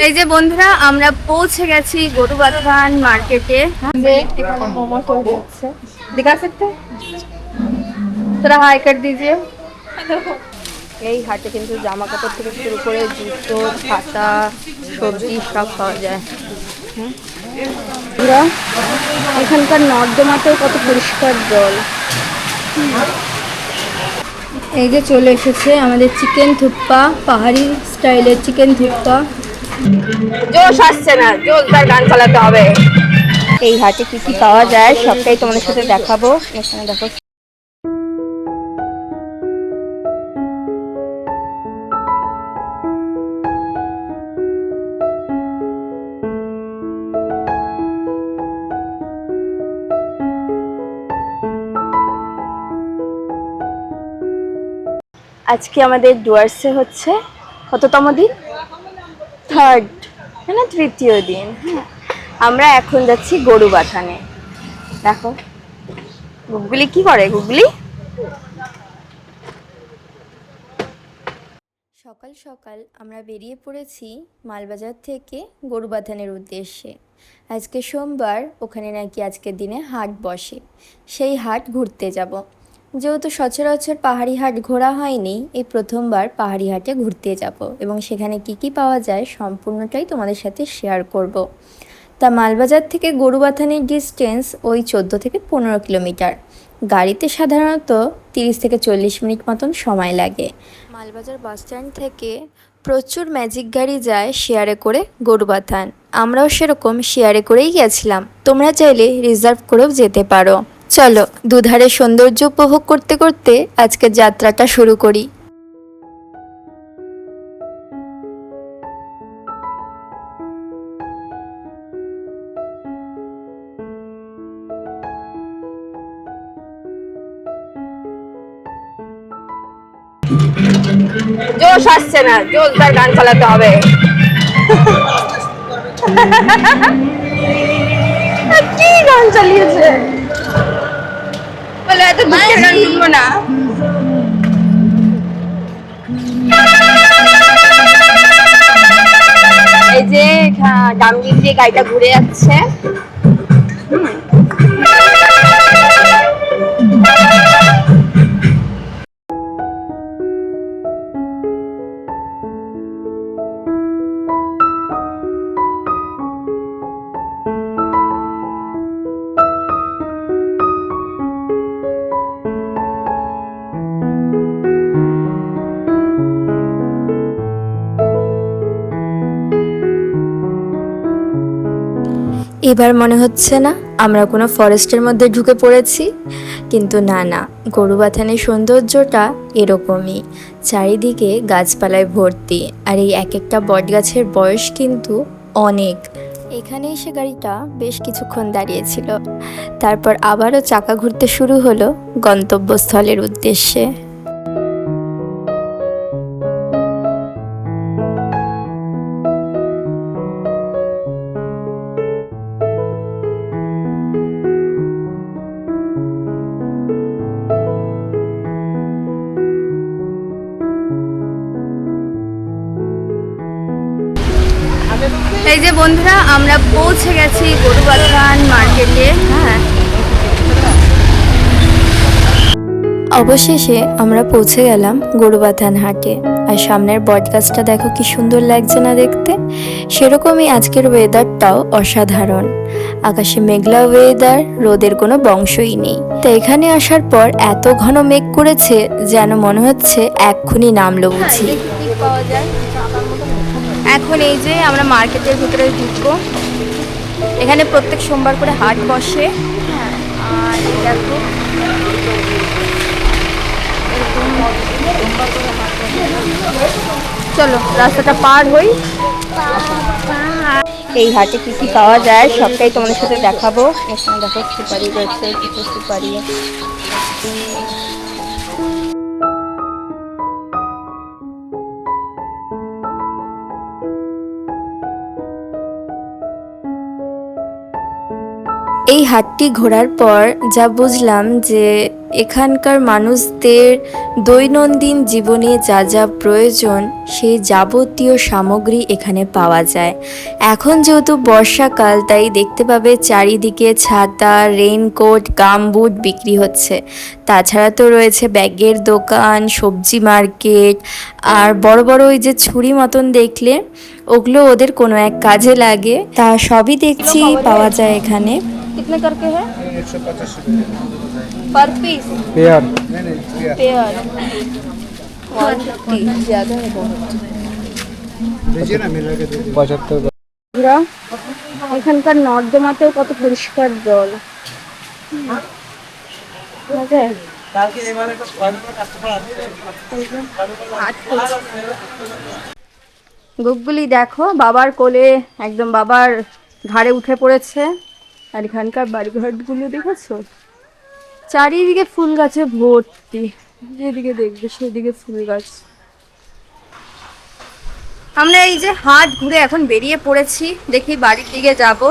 এই যে বন্ধুরা আমরা পৌঁছে গেছি গরুবাথান মার্কেটে। এখানে মোমো তৈরি হচ্ছে, दिखा सकते हैं? थोड़ा हाई कर दीजिए। এই হাটে কিন্তু জামা কাপড় থেকে শুরু করে জুতো, ছাতা, সবজি সব পাওয়া যায়। বন্ধুরা, এখানকার নর্দমাতেও কত পরিষ্কার জল। এই যে চলে এসেছে আমাদের চিকেন থুপ্পা, পাহাড়ি স্টাইলের চিকেন থুপ্পা। জোশ আসছে না, জোরদার গান চালাতে হবে। এই হাটে কি কি পাওয়া যায় সবটাই তোমাদের সাথে দেখাবো। এখানে দেখো, আজকে আমাদের ডুয়ার্সে হচ্ছে কততম দিন? থার্ড, হ্যাঁ না, তৃতীয় দিন। হ্যাঁ, আমরা এখন যাচ্ছি গরুবাথানে। দেখো গুগলি কি করে, গুগলি। সকাল সকাল আমরা বেরিয়ে পড়েছি মালবাজার থেকে গরুবাথানের উদ্দেশ্যে। আজকে সোমবার, ওখানে নাকি আজকের দিনে হাট বসে, সেই হাট ঘুরতে যাব। যেহেতু সচরাচর পাহাড়ি হাট ঘোরা হয়নি, এই প্রথমবার পাহাড়ি হাটে ঘুরতে যাব এবং সেখানে কি কি পাওয়া যায় সম্পূর্ণটাই তোমাদের সাথে শেয়ার করব। তা মালবাজার থেকে গরুবাথানের ডিস্টেন্স ওই 14 থেকে 15 কিলোমিটার। গাড়িতে সাধারণত 30 থেকে 40 মিনিট মতন সময় লাগে। মালবাজার বাস স্ট্যান্ড থেকে প্রচুর ম্যাজিক গাড়ি যায় শেয়ারে করে গরুবাথান। আমরাও সেরকম শেয়ারে করেই গেছিলাম, তোমরা চাইলে রিজার্ভ করেও যেতে পারো। চলো দুধারে সৌন্দর্য উপভোগ করতে করতে আজকের যাত্রাটা শুরু করি। জোশ আসছে না, জোরদার গান চালাতে হবে। কি গান চালিয়েছে, বলে এত দুঃখের গান শুনবো না। এই যে ডামগির দিয়ে গাড়িটা ঘুরে যাচ্ছে। এবার মনে হচ্ছে না আমরা কোনো ফরেস্টের মধ্যে ঢুকে পড়েছি, কিন্তু না না, গরুবাথানের সৌন্দর্যটা এরকমই, চারিদিকে গাছপালায় ভর্তি, আর এই এক একটা বট গাছের বয়স কিন্তু অনেক। এখানে এসে গাড়িটা বেশ কিছুক্ষণ দাঁড়িয়েছিল, তারপর আবারও চাকা ঘুরতে শুরু হলো গন্তব্যস্থলের উদ্দেশ্যে। এই যে বন্ধুরা আমরা পৌঁছে গেছি গরুবাথান মার্কেটে। হ্যাঁ, অবশেষে আমরা পৌঁছে গেলাম গরুবাথান হাটে। আর সামনের বটগাছটা দেখো কি সুন্দর লাগছে না দেখতে। সেরকমই আজকের ওয়েদারটাও অসাধারণ, আকাশে মেঘলা ওয়েদার, রোদের কোনো বংশই নেই। তো এখানে আসার পর এত ঘন মেঘ করেছে যেন মনে হচ্ছে এক্ষুনি নামলো বুঝি। এখন এই যে আমরা মার্কেটের ভিতরে ঢুকবো। এখানে প্রত্যেক সোমবার করে হাট বসে। আর দেখো চলো রাস্তাটা পার হই। এই হাটে কি কি পাওয়া যায় সবটাই তোমাদের সাথে দেখাবো। এখানে দেখো সুপারি রয়েছে, কিছু সুপারি। এই এই হাটটি ঘোরার পর যা বুঝলাম যে এখানকার মানুষদের দৈনন্দিন জীবনে যা যা প্রয়োজন সেই যাবতীয় সামগ্রী এখানে পাওয়া যায়। এখন যেহেতু বর্ষাকাল তাই দেখতে পাবে চারিদিকে ছাতা, রেইনকোট, গামবুট বিক্রি হচ্ছে। তাছাড়া তো রয়েছে ব্যাগের দোকান, সবজি মার্কেট, আর বড় বড় ওই যে ছুরি মতন দেখলে ওগুলো ওদের কোনো এক কাজে লাগে, তা সবই দেখছি পাওয়া যায় এখানে। कितने करके है? 150 पर पीस पेयर पेयर 150 ज़्यादा है बहुत। दीजिए ना मिला के दीजिए 75। এখানকার নর্দমাতেও কত পরিষ্কার জল। গোপগুলি দেখো বাবার কোলে, একদম বাবার ঘাড়ে উঠে পড়েছে। আর এখানকার বাড়িঘরগুলো দেখেছো, চারিদিকে ফুল গাছে ভর্তি, যেদিকে দেখবে সেদিকে ফুল গাছ। আমরা এই যে হাট ঘুরে এখন বেরিয়ে পড়েছি, দেখি বাড়ির দিকে যাব।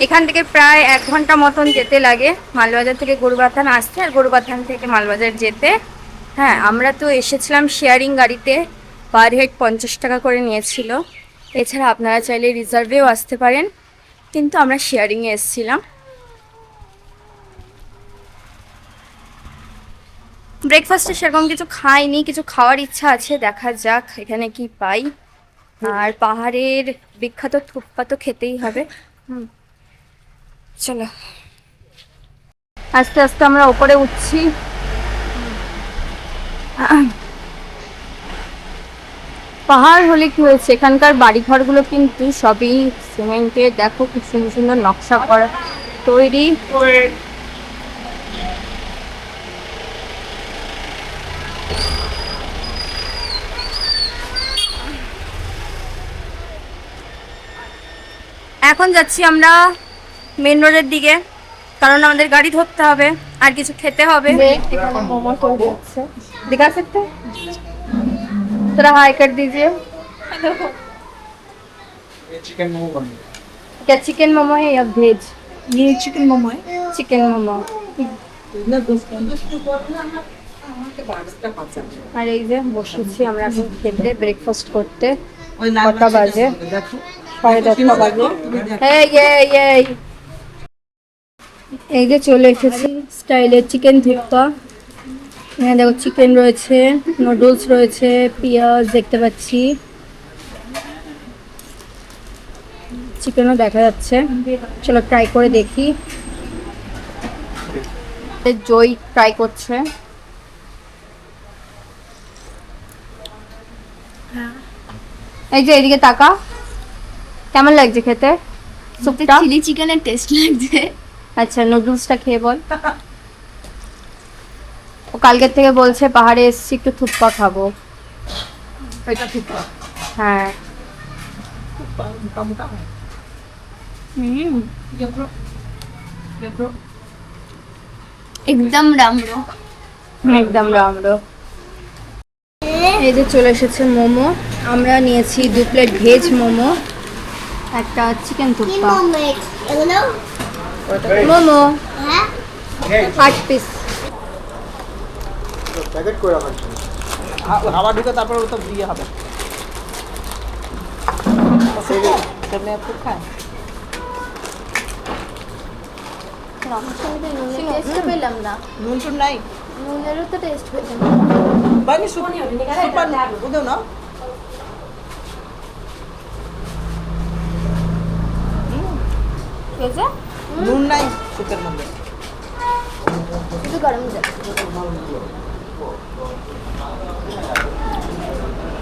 এখান থেকে প্রায় 1 ঘন্টা মতন যেতে লাগে মালবাজার থেকে গরুবাথান আসতে, আর গরুবাথান থেকে মালবাজার যেতে। হ্যাঁ, আমরা তো এসেছিলাম শেয়ারিং গাড়িতে, পার হেড 50 টাকা করে নিয়েছিল। এছাড়া আপনারা চাইলে রিজার্ভেও আসতে পারেন, কিন্তু আমরা শেয়ারিংয়ে এসেছিলাম। ব্রেকফাস্টে সেরকম কিছু খাইনি, কিছু খাওয়ার ইচ্ছা আছে, দেখা যাক এখানে কি পাই। আর পাহাড়ের বিখ্যাত থুপ্পা তো খেতেই হবে। চলো আস্তে আস্তে আমরা উপরে উঠছি। পাহাড় হলে কি হয়েছে, এখানকার বাড়িঘরগুলো কিন্তু সবই সিমেন্টের, দেখো খুব সুন্দর সুন্দর নকশা করা তৈরি। এখন যাচ্ছি আমরা মেন রোডের দিকে, কারণ আমাদের গাড়ি ধরতে হবে আর কিছু খেতে হবে। মোমো তৈরি হচ্ছে, दिखा सकते हैं? थोड़ा हाई कर दीजिए। ये चिकन मोमो बन गया। क्या चिकन मोमो है या वेज? ये चिकन मोमो है। चिकन मोमो। আর এই যে বসেছি আমরা এখন খেতে, ব্রেকফাস্ট করতে। কটা বাজে? 10:30 বাজে। এই যে চলে এসেছি স্টাইলের চিকেন থুপ্পা। এখানে দেখো চিকেন রয়েছে, নুডলস রয়েছে, পেঁয়াজ দেখতে পাচ্ছি, চিকেনও দেখা যাচ্ছে। চলো ট্রাই করে দেখি। জয় ট্রাই করছে। এই যে এদিকে তাকা, কেমন লাগছে খেতে? সুপটা চিলি চিকেনের টেস্ট লাগছে। আচ্ছা, নুডলসটা খেয়ে বল। ও কালকের থেকে বলছে পাহাড়ে এসেছি একটু থুপ্পা খাবো। এটা থুপ্পা? হ্যাঁ। একদম রামড়ো, একদম রামড়ো। এই যে চলে এসেছে মোমো। আমরা নিয়েছি 2 প্লেট ভেজ মোমো, একটা chicken thukpa. Momo 8 piece. Packet করে রাখার জন্য আবার ঢুকে তারপর ওটা দিয়ে হবে। সেমনি আপনি খান। টেস্ট পেলাম না। নুন টুন নাই, নুনেরও তো টেস্ট পেলাম। বাকি সুপার ওদেও না। নুন নাই সুপের মধ্যে, শুধু গরম জল।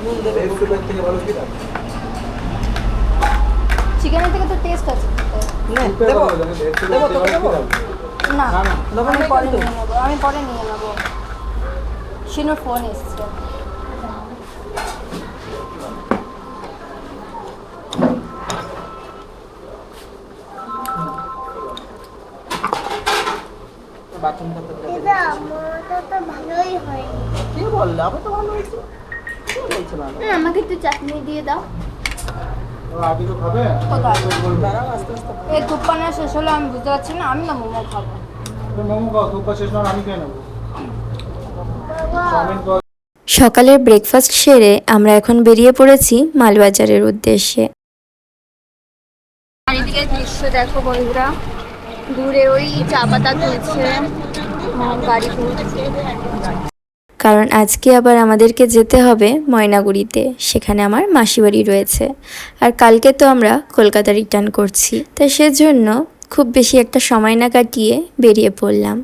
নুন দেবে সুপের থেকে ভালো কি দাও? চিকেনের থেকে তো টেস্ট আছে। দেবো দেবো তো দেবো না, লবণ আমি নাই পরে কিন্তু। নিয়ে নেবো, আমি পরে নিয়ে নেবো। শিনুর ফোন এসছে। বাথরুম করতে দিদা মোটা তো ভালোই হয়। কি বললে? আবার তো ভালো হয়েছে। কি বলছে ভালো? আমাকে একটু চাটনি দিয়ে দাও। আগে তো খাবে কোথায়? দাঁড়াও আস্তে আস্তে এই তুপ্পানা শেষ হলো আমি বুঝতে পারছি না, আমি না মোমো খাবো। মোমো খাও থুপা শেষ না আমি খেয়ে নেবো চাউমিন খাও সকালের ব্রেকফাস্ট সেরে আমরা এখন বেরিয়ে পড়েছি মালবাজারের উদ্দেশ্যে। চারিদিকে দৃশ্য দেখো বন্ধুরা, দূরে ওই চা পাতা তুলছে, গাড়ি তুলছে। কারণ আজকে আবার আমাদেরকে যেতে হবে ময়নাগুড়িতে, সেখানে আমার মাসি বাড়ি রয়েছে। আর কালকে তো আমরা কলকাতা রিটার্ন করছি, তাই সেজন্য খুব বেশি একটা সময় না কাটিয়ে বেরিয়ে পড়লাম।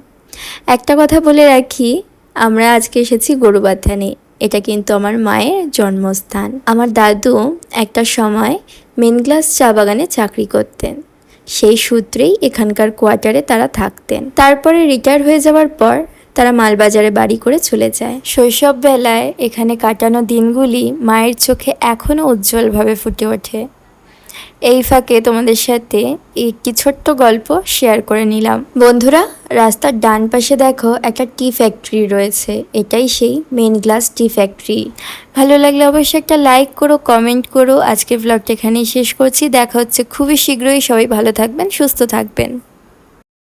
একটা কথা বলে রাখি, আমরা আজকে এসেছি গরুবাথানে। এটা কিন্তু আমার মায়ের জন্মস্থান। আমার দাদু একটা সময় মেনগ্লাস চা বাগানে চাকরি করতেন, সেই সূত্রেই এখানকার কোয়ার্টারে তারা থাকতেন। তারপরে রিটায়ার হয়ে যাওয়ার পর তারা মালবাজারে বাড়ি করে চলে যায়। শৈশব বেলায় এখানে কাটানো দিনগুলি মায়ের চোখে এখনও উজ্জ্বলভাবে ফুটে ওঠে। এই ফাঁকে তোমাদের সাথে একটি ছোট্ট গল্প শেয়ার করে নিলাম। বন্ধুরা, রাস্তার ডান পাশে দেখো একটা টি ফ্যাক্টরি রয়েছে, এটাই সেই মেন গ্লাস টি ফ্যাক্টরি। ভালো লাগলে অবশ্যই একটা লাইক করো, কমেন্ট করো। আজকে ব্লগটা এখানেই শেষ করছি, দেখা হচ্ছে খুবই শীঘ্রই। সবাই ভালো থাকবেন, সুস্থ থাকবেন।